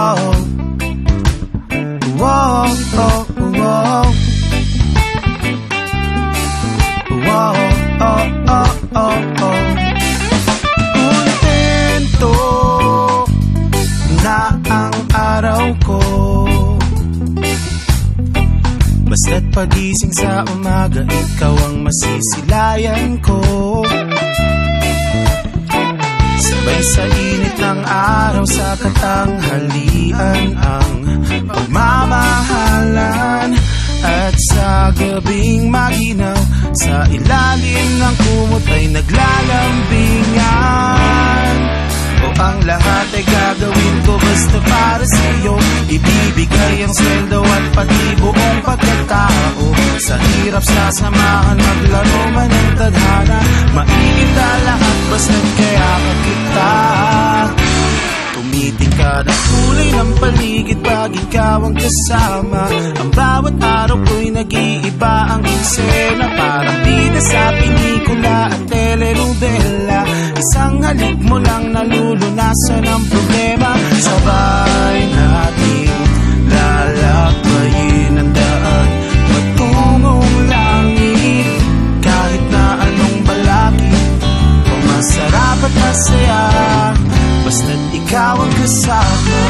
Wow, wow, oh, wow. Wow, oh, oh, oh, oh. Kontento na ang araw ko, basta't pagising sa umaga, ikaw ang masisilayan ko. Sabay sa init ng araw, sa katanghalian ang pagmamahalan. At sa gabing maginaw, sa ilalim ng kumot ay naglalambingan. O ang lahat ay gagawin ko basta para sa'yo. Ibibigay ang sweldo at pati buong pagkatao. Sa hirap sasamahan, maglaro man ang tadhana. Maiinda lahat basta't kaya ka kita. Tumitingkad ang kulay ng paligid pag ikaw ang kasama. Ang bawat araw ko'y nag-iiba ang eksena. Parang bida sa pelikula at telenovela. Isang halik mo lang nalulunasan ang problema. Sabay natin lalakbayin ang daan patungong langit. Kahit na anong balakid o masarap at masaya, basta't ikaw ang kasama.